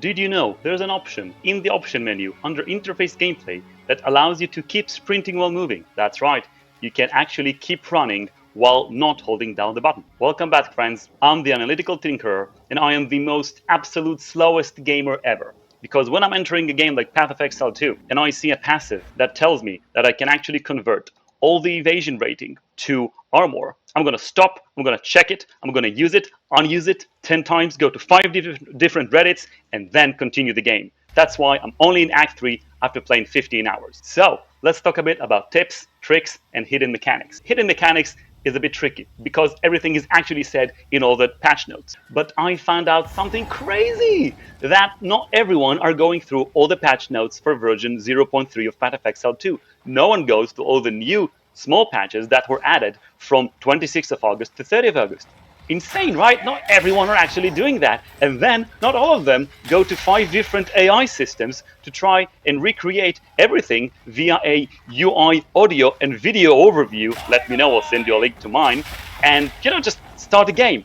Did you know there's an option in the option menu under interface gameplay that allows you to keep sprinting while moving? That's right, you can actually keep running while not holding down the button. Welcome back, friends. I'm the Analytical Tinkerer, and I am the most absolute slowest gamer ever. Because when I'm entering a game like Path of Exile 2 and I see a passive that tells me that I can actually convert all the evasion rating to armor, I'm gonna stop, I'm gonna check it, I'm gonna use it, unuse it 10 times, go to 5 different Reddits, and then continue the game. That's why I'm only in Act 3 after playing 15 hours. So let's talk a bit about tips, tricks, and hidden mechanics. Hidden mechanics is a bit tricky because everything is actually said in all the patch notes. But I found out something crazy, that not everyone are going through all the patch notes for version 0.3 of Path of Exile 2. No one goes to all the new small patches that were added from 26th of August to 30th of August. Insane, right? Not everyone are actually doing that. And then not all of them go to 5 different AI systems to try and recreate everything via a UI audio and video overview. Let me know, I'll send you a link to mine. And, just start a game.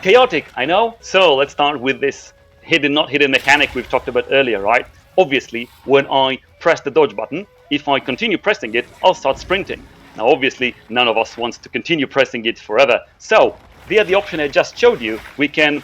Chaotic, I know. So let's start with this not hidden mechanic we've talked about earlier, right? Obviously, when I press the dodge button, if I continue pressing it, I'll start sprinting. Now, obviously, none of us wants to continue pressing it forever. So via the option I just showed you, we can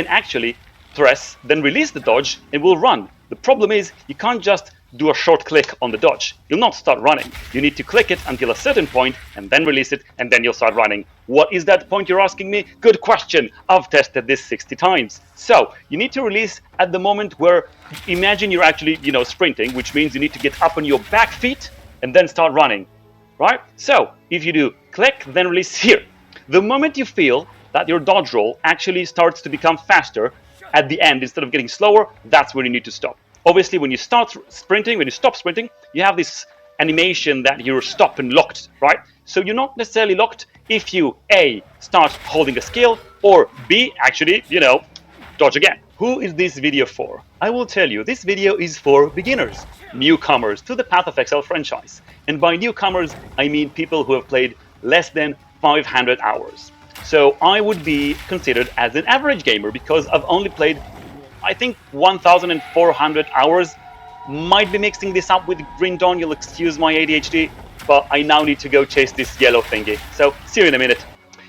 actually press, then release the dodge, and we'll run. The problem is, you can't just do a short click on the dodge. You'll not start running. You need to click it until a certain point, and then release it, and then you'll start running. What is that point, you're asking me? Good question. I've tested this 60 times. So, you need to release at the moment where, imagine you're actually, sprinting, which means you need to get up on your back feet, and then start running, right? So, if you do click, then release here. The moment you feel that your dodge roll actually starts to become faster at the end instead of getting slower, that's where you need to stop. Obviously, when you stop sprinting, you have this animation that you're stopped and locked, right? So you're not necessarily locked if you A, start holding a skill, or B, actually, dodge again. Who is this video for? I will tell you, this video is for beginners, newcomers to the Path of Exile franchise. And by newcomers, I mean people who have played less than 500 hours. So I would be considered as an average gamer because I've only played, I think, 1,400 hours. Might be mixing this up with Green Dawn, you'll excuse my ADHD, but I now need to go chase this yellow thingy. So see you in a minute.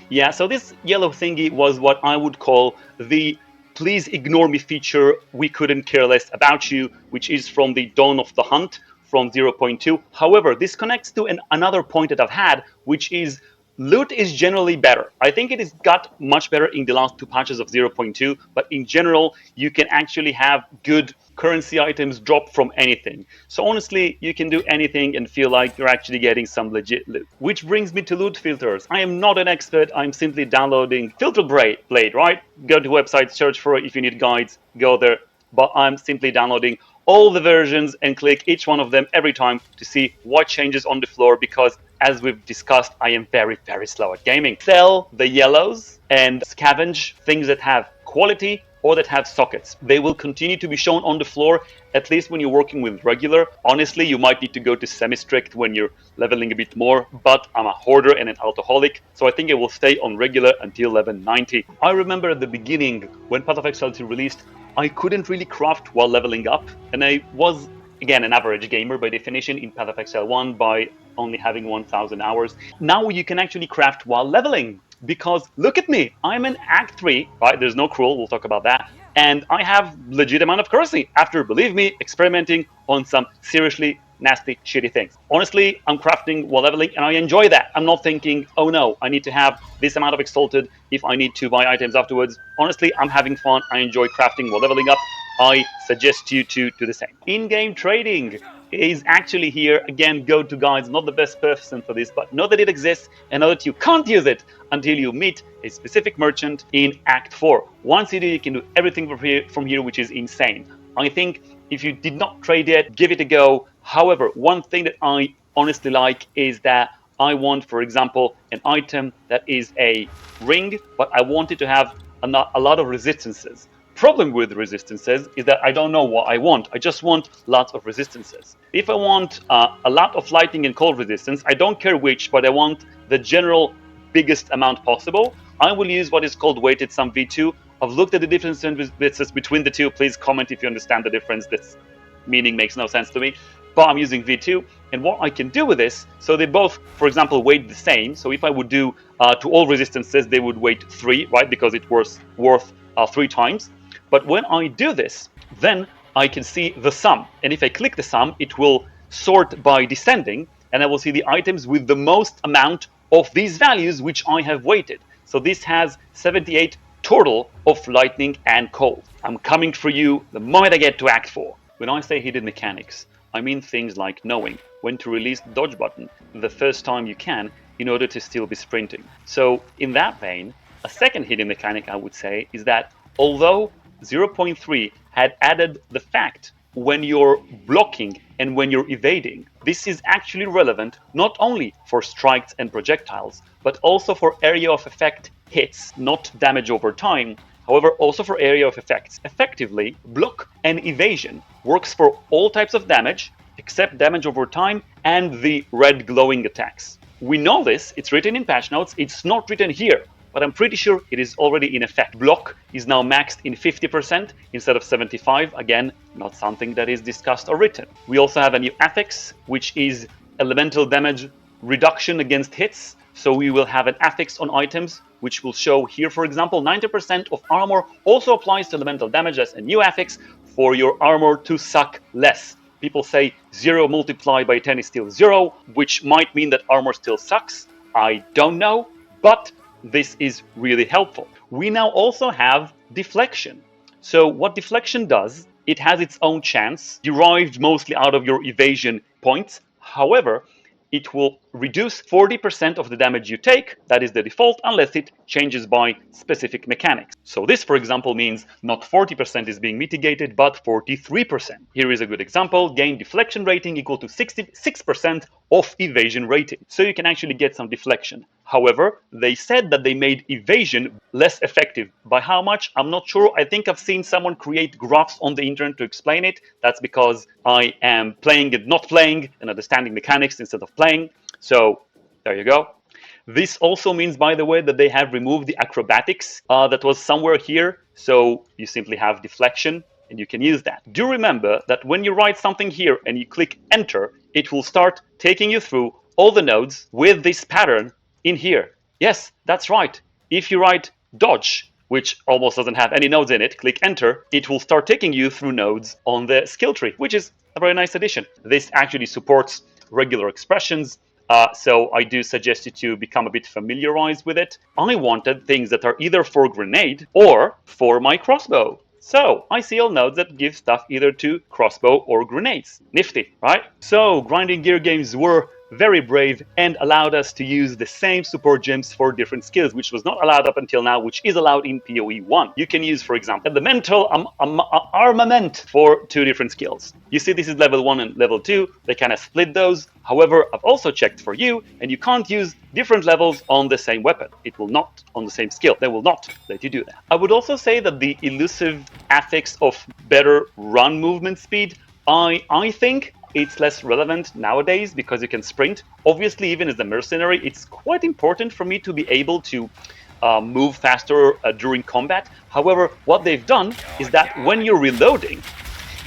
Yeah, so this yellow thingy was what I would call the please ignore me feature, we couldn't care less about you, which is from the Dawn of the Hunt from 0.2. However, this connects to another point that I've had, which is loot is generally better. I think it has got much better in the last 2 patches of 0.2, but in general, you can actually have good currency items drop from anything. So honestly, you can do anything and feel like you're actually getting some legit loot. Which brings me to loot filters. I am not an expert, I'm simply downloading Filter Blade, right? Go to website, search for it. If you need guides, go there. But I'm simply downloading all the versions and click each one of them every time to see what changes on the floor, because as we've discussed, I am very, very slow at gaming. Sell the yellows and scavenge things that have quality or that have sockets. They will continue to be shown on the floor, at least when you're working with regular. Honestly, you might need to go to semi-strict when you're leveling a bit more, but I'm a hoarder and an alcoholic, so I think it will stay on regular until level 90. I remember at the beginning, when Path of Exile 2 released, I couldn't really craft while leveling up, and I was, again, an average gamer by definition in Path of Exile 1 by only having 1,000 hours. Now you can actually craft while leveling, because look at me, I'm in Act 3, right? There's no cruel, we'll talk about that, and I have legit amount of currency after, believe me, experimenting on some seriously nasty, shitty things. Honestly, I'm crafting while leveling, and I enjoy that. I'm not thinking, oh no, I need to have this amount of exalted if I need to buy items afterwards. Honestly, I'm having fun. I enjoy crafting while leveling up. I suggest you to do the same. In-game trading is actually here. Again, go to guides, not the best person for this, but know that it exists and know that you can't use it until you meet a specific merchant in Act 4. Once you do, you can do everything from here, which is insane. I think if you did not trade yet, give it a go. However, one thing that I honestly like is that I want, for example, an item that is a ring, but I want it to have a lot of resistances. Problem with resistances is that I don't know what I want. I just want lots of resistances. If I want a lot of lightning and cold resistance, I don't care which, but I want the general biggest amount possible, I will use what is called weighted sum V2. I've looked at the differences between the two. Please comment if you understand the difference. This meaning makes no sense to me. But I'm using V2, and what I can do with this, so they both, for example, weight the same. So if I would do to all resistances, they would weight 3, right? Because it was worth 3 times. But when I do this, then I can see the sum. And if I click the sum, it will sort by descending, and I will see the items with the most amount of these values which I have weighted. So this has 78 total of lightning and cold. I'm coming for you the moment I get to Act 4. When I say hidden mechanics, I mean things like knowing when to release the dodge button the first time you can in order to still be sprinting. So in that vein, a second hidden mechanic I would say is that although 0.3 had added the fact when you're blocking and when you're evading, this is actually relevant not only for strikes and projectiles, but also for area of effect hits, not damage over time, however also for area of effects. Effectively, block and evasion works for all types of damage except damage over time and the red glowing attacks. We know this, it's written in patch notes, it's not written here, but I'm pretty sure it is already in effect. Block is now maxed in 50% instead of 75, again, not something that is discussed or written. We also have a new affix, which is elemental damage reduction against hits. So we will have an affix on items, which will show here, for example, 90% of armor also applies to elemental damage as a new affix for your armor to suck less. People say 0 multiplied by 10 is still 0, which might mean that armor still sucks. I don't know, but this is really helpful. We now also have Deflection. So what Deflection does, it has its own chance, derived mostly out of your evasion points. However, it will reduce 40% of the damage you take, that is the default, unless it changes by specific mechanics. So this, for example, means not 40% is being mitigated, but 43%. Here is a good example, gain deflection rating equal to 66% of evasion rating. So you can actually get some deflection. However, they said that they made evasion less effective. By how much? I'm not sure. I think I've seen someone create graphs on the internet to explain it. That's because I am playing and not playing and understanding mechanics instead of playing. So there you go. This also means, by the way, that they have removed the acrobatics that was somewhere here. So you simply have deflection and you can use that. Do remember that when you write something here and you click enter, it will start taking you through all the nodes with this pattern in here. Yes, that's right. If you write dodge, which almost doesn't have any nodes in it, click enter, it will start taking you through nodes on the skill tree, which is a very nice addition. This actually supports regular expressions, so I do suggest you to become a bit familiarized with it. I wanted things that are either for grenade or for my crossbow. So I see all nodes that give stuff either to crossbow or grenades. Nifty, right? So grinding gear games were very brave and allowed us to use the same support gems for different skills, which was not allowed up until now, which is allowed in PoE 1. You can use, for example, elemental armament for 2 different skills. You see this is level 1 and level 2, they kind of split those. However, I've also checked for you, and you can't use different levels on the same weapon. It will not on the same skill. They will not let you do that. I would also say that the elusive affix of better run movement speed, I think it's less relevant nowadays because you can sprint. Obviously, even as a mercenary, it's quite important for me to be able to move faster during combat. However, what they've done is that when you're reloading,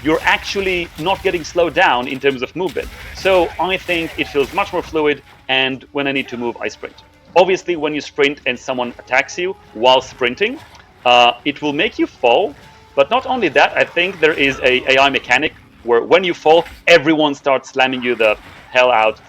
you're actually not getting slowed down in terms of movement. So I think it feels much more fluid, and when I need to move, I sprint. Obviously, when you sprint and someone attacks you while sprinting, it will make you fall. But not only that, I think there is a AI mechanic where when you fall, everyone starts slamming you the hell out.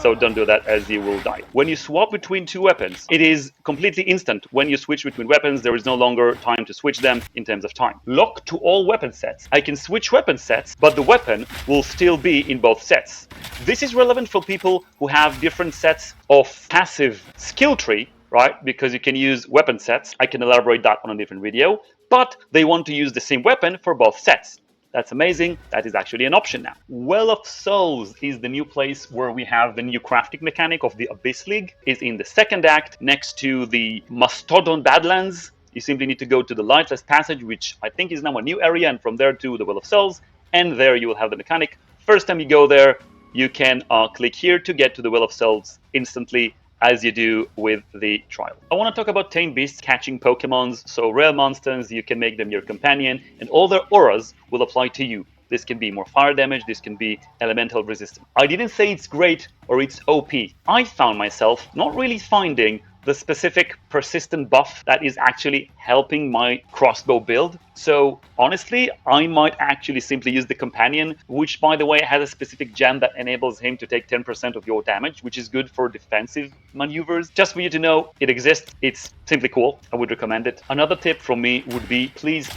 So don't do that, as you will die. When you swap between 2 weapons, it is completely instant. When you switch between weapons, there is no longer time to switch them in terms of time. Lock to all weapon sets. I can switch weapon sets, but the weapon will still be in both sets. This is relevant for people who have different sets of passive skill tree, right? Because you can use weapon sets. I can elaborate that on a different video, but they want to use the same weapon for both sets. That's amazing. That is actually an option now. Well of Souls is the new place where we have the new crafting mechanic of the Abyss League. It's in the 2nd act next to the Mastodon Badlands. You simply need to go to the Lightless Passage, which I think is now a new area, and from there to the Well of Souls, and there you will have the mechanic. First time you go there, you can click here to get to the Well of Souls instantly. as you do with the trial. I want to talk about Tame beasts catching Pokemons. So rare monsters, you can make them your companion, and all their auras will apply to you. This can be more fire damage, this can be elemental resistance. I didn't say it's great or it's OP. I found myself not really finding the specific persistent buff that is actually helping my crossbow build. So honestly, I might actually simply use the companion, which by the way has a specific gem that enables him to take 10% of your damage, which is good for defensive maneuvers. Just for you to know, it exists. It's simply cool. I would recommend it. Another tip from me would be please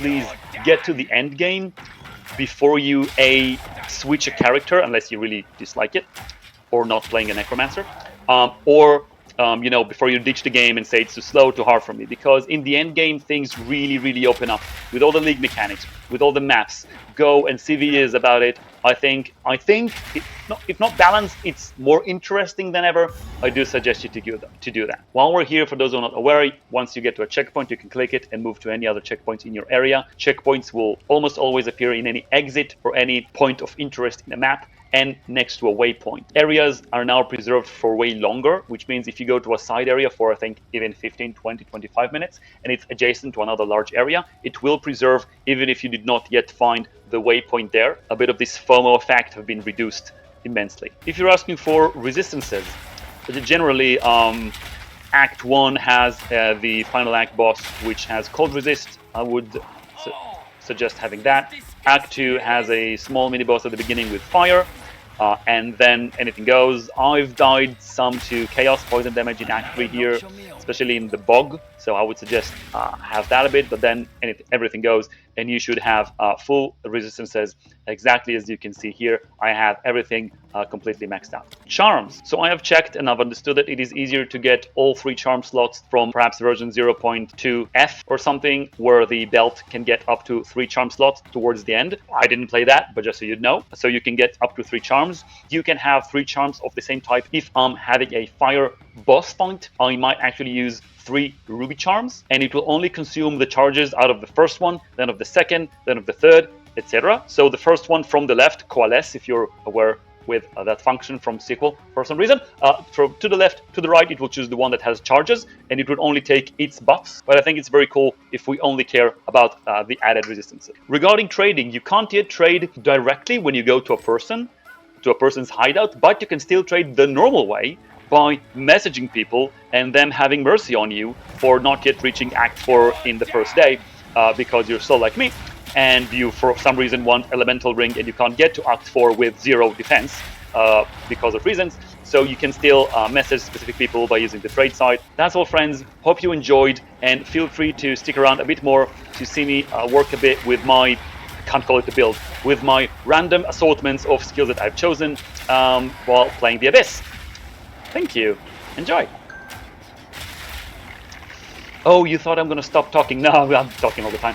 get to the end game before you switch a character, unless you really dislike it, or not playing a necromancer, before you ditch the game and say it's too slow, too hard for me. Because in the end game, things really open up with all the league mechanics, with all the maps. Go and see videos about it. I think if not balanced, it's more interesting than ever. I do suggest you to do that. While we're here, for those who are not aware, once you get to a checkpoint, you can click it and move to any other checkpoints in your area. Checkpoints will almost always appear in any exit or any point of interest in the map, and next to a waypoint. Areas are now preserved for way longer, which means if you go to a side area for, I think, even 15, 20, 25 minutes, and it's adjacent to another large area, it will preserve even if you did not yet find the waypoint there. A bit of this FOMO effect have been reduced immensely. If you're asking for resistances, generally, Act 1 has the final act boss, which has cold resist. I would suggest having that. Act 2 has a small mini boss at the beginning with fire, and then anything goes. I've died some to chaos poison damage in Act 3 here, especially in the bog, so I would suggest have that a bit, but then everything goes, and you should have full resistances exactly as you can see here. I have everything completely maxed out. Charms. So I have checked and I've understood that it is easier to get all 3 charm slots from perhaps version 0.2F or something, where the belt can get up to 3 charm slots towards the end. I didn't play that, but just so you'd know. So you can get up to 3 charms. You can have 3 charms of the same type. If I'm having a fire boss fight, I might actually use 3 ruby charms, and it will only consume the charges out of the first one, then of the second, then of the third, etc. So the first one from the left, coalesce, if you're aware with that function from SQL for some reason. To the left, to the right, it will choose the one that has charges, and it would only take its buffs. But I think it's very cool if we only care about the added resistances. Regarding trading, you can't yet trade directly when you go to a person's hideout, but you can still trade the normal way by messaging people and them having mercy on you for not yet reaching Act 4 in the first day, because you're so like me, and you for some reason want Elemental Ring and you can't get to Act 4 with 0 defense because of reasons. So you can still message specific people by using the trade site. That's all, friends. Hope you enjoyed, and feel free to stick around a bit more to see me work a bit with my, can't call it a build, with my random assortments of skills that I've chosen while playing the Abyss. Thank you. Enjoy. Oh, you thought I'm going to stop talking? No, I'm talking all the time.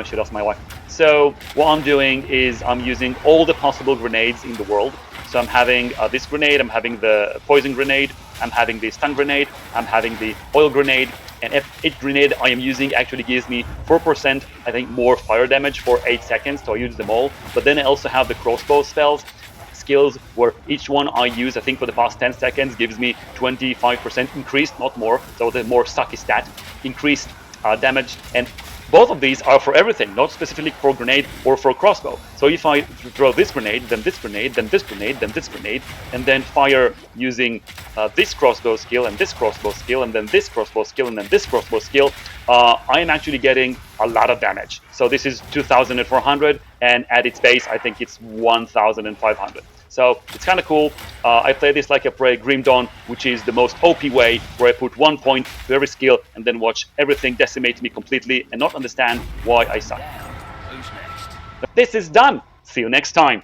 Should ask my wife. So what I'm doing is I'm using all the possible grenades in the world. So I'm having this grenade, I'm having the poison grenade, I'm having the stun grenade, I'm having the oil grenade, and each grenade I am using actually gives me 4%, I think, more fire damage for 8 seconds, so I use them all. But then I also have the crossbow skills, where each one I use, I think for the past 10 seconds, gives me 25% increased, not more, so the more sucky stat, increased damage. And both of these are for everything, not specifically for grenade or for crossbow. So if I throw this grenade, then this grenade, then this grenade, then this grenade, and then fire using this crossbow skill and this crossbow skill, and then this crossbow skill, and then this crossbow skill, I am actually getting a lot of damage. So this is 2,400, and at its base, I think it's 1,500. So it's kind of cool. I play this like I play Grim Dawn, which is the most OP way, where I put 1 point to every skill and then watch everything decimate me completely and not understand why I suck. Who's next? This is done. See you next time.